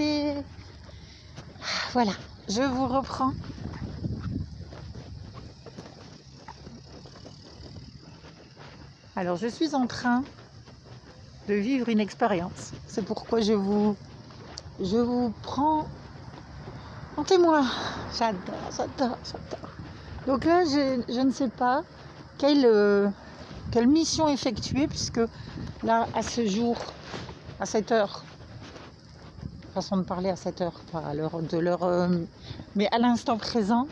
écoutez. Voilà, je vous reprends. Alors, je suis en train de vivre une expérience. C'est pourquoi je vous prends en témoin. J'adore. Donc là, je ne sais pas quelle mission effectuer, puisque là, à ce jour, à cette heure, façon de parler à cette heure, pas à l'heure de l'heure, mais à l'instant présent,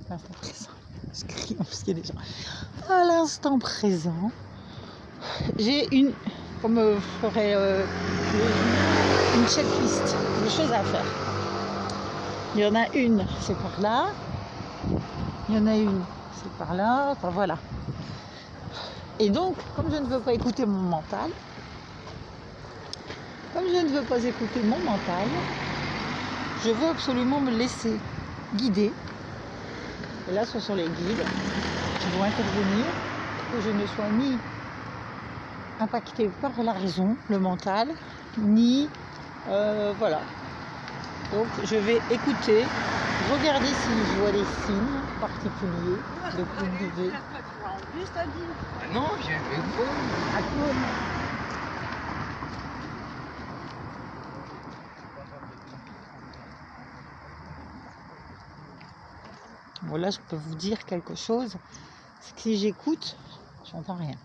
je crie parce qu'il y a des gens. À l'instant présent, j'ai comme ferait une checklist de choses à faire. Il y en a une, c'est par là. Il y en a une, c'est par là. Enfin voilà. Et donc, comme je ne veux pas écouter mon mental, je veux absolument me laisser guider. Et là, ce sont les guides qui vont intervenir, que je ne sois ni impactée par la raison, le mental, ni voilà. Donc je vais écouter, regarder si je vois des signes particuliers de publier. Ah non, j'ai fait quoi? À quoi? Bon, là, je peux vous dire quelque chose, c'est que si j'écoute, j'entends rien.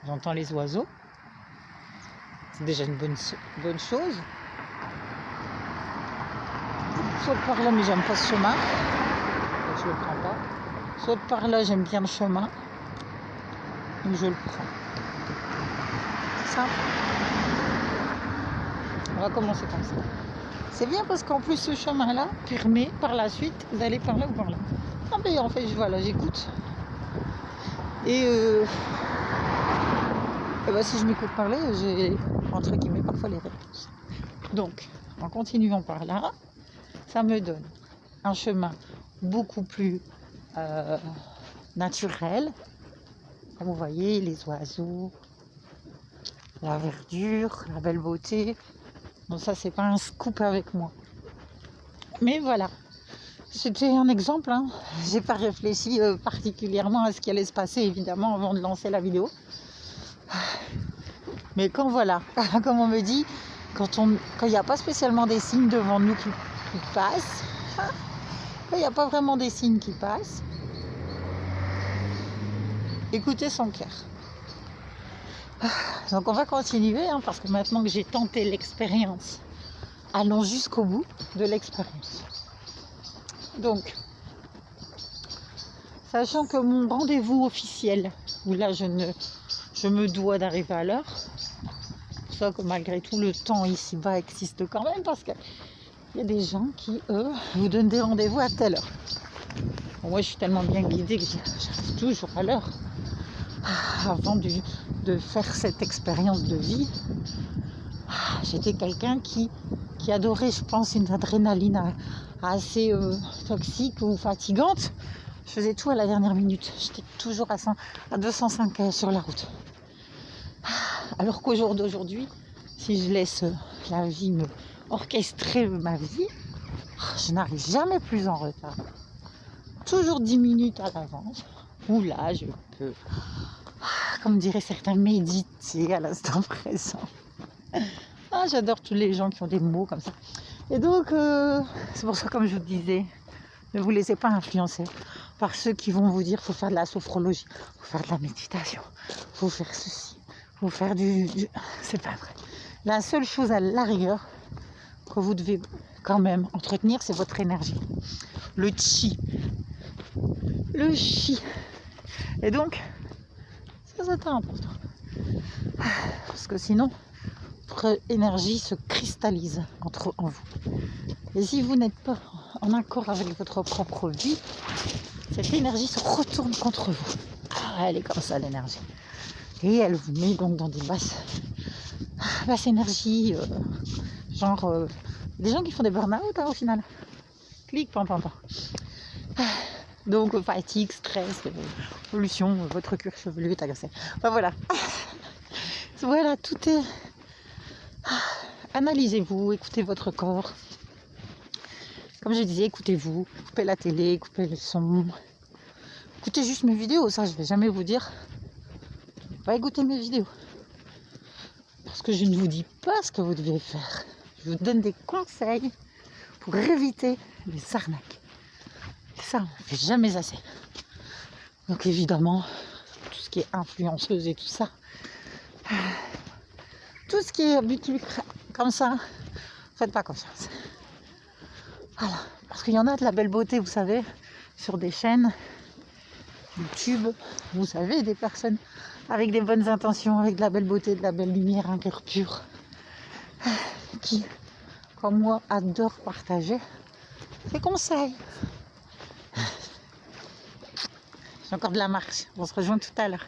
J'entends les oiseaux, c'est déjà une bonne chose. Soit par là, mais j'aime pas ce chemin, donc je le prends pas. Soit par là, j'aime bien le chemin, donc je le prends. C'est simple. On va commencer comme ça. C'est bien parce qu'en plus ce chemin-là permet par la suite d'aller par là ou par là. Ah ben en fait voilà, j'écoute. Et ben, si je m'écoute parler, j'ai entre guillemets parfois les réponses. Donc en continuant par là, ça me donne un chemin beaucoup plus naturel. Comme vous voyez, les oiseaux, la verdure, la belle beauté. Bon, ça c'est pas un scoop avec moi. Mais voilà, c'était un exemple. Hein. J'ai pas réfléchi particulièrement à ce qui allait se passer évidemment avant de lancer la vidéo. Mais quand voilà, comme on me dit, quand il n'y a pas spécialement des signes devant nous qui passent, quand il n'y a pas vraiment des signes qui passent, écoutez son cœur. Donc on va continuer, hein, parce que maintenant que j'ai tenté l'expérience, allons jusqu'au bout de l'expérience. Donc, sachant que mon rendez-vous officiel, où là je me dois d'arriver à l'heure, pour ça que malgré tout le temps ici-bas existe quand même, parce qu'il y a des gens qui, eux, vous donnent des rendez-vous à telle heure. Bon, moi je suis tellement bien guidée que j'arrive toujours à l'heure. Avant de faire cette expérience de vie, j'étais quelqu'un qui adorait, je pense, une adrénaline assez toxique ou fatigante. Je faisais tout à la dernière minute. J'étais toujours à 205 sur la route. Alors qu'au jour d'aujourd'hui, si je laisse la vie me orchestrer ma vie, je n'arrive jamais plus en retard. Toujours 10 minutes à l'avance. Où là, je peux, comme diraient certains, méditer à l'instant présent. Ah, j'adore tous les gens qui ont des mots comme ça. Et donc, c'est pour ça, comme je vous disais, ne vous laissez pas influencer par ceux qui vont vous dire qu'il faut faire de la sophrologie, il faut faire de la méditation, il faut faire ceci, il faut faire du... C'est pas vrai. La seule chose à la rigueur que vous devez quand même entretenir, c'est votre énergie. Le chi. Le chi. Et donc, c'est important. Parce que sinon, votre énergie se cristallise en vous. Et si vous n'êtes pas en accord avec votre propre vie, cette énergie se retourne contre vous. Ah, elle est comme ça, l'énergie. Et elle vous met donc dans des basses énergies, genre des gens qui font des burn-out au final. Clic, pam. Donc fatigue, stress, pollution, votre cuir chevelu est agressé. Enfin voilà. Voilà, tout est analysez-vous, écoutez votre corps. Comme je disais, écoutez-vous, coupez la télé, coupez le son. Écoutez juste mes vidéos, ça je vais jamais vous dire. Va écouter mes vidéos. Parce que je ne vous dis pas ce que vous devez faire. Je vous donne des conseils pour éviter les arnaques. Et ça, on ne fait jamais assez. Donc évidemment, tout ce qui est influenceuse et tout ça, tout ce qui est but lucre comme ça, faites pas confiance. Voilà. Parce qu'il y en a de la belle beauté, vous savez, sur des chaînes YouTube, vous savez, des personnes avec des bonnes intentions, avec de la belle beauté, de la belle lumière, un cœur pur, qui, comme moi, adore partager ses conseils. J'ai encore de la marche, on se rejoint tout à l'heure.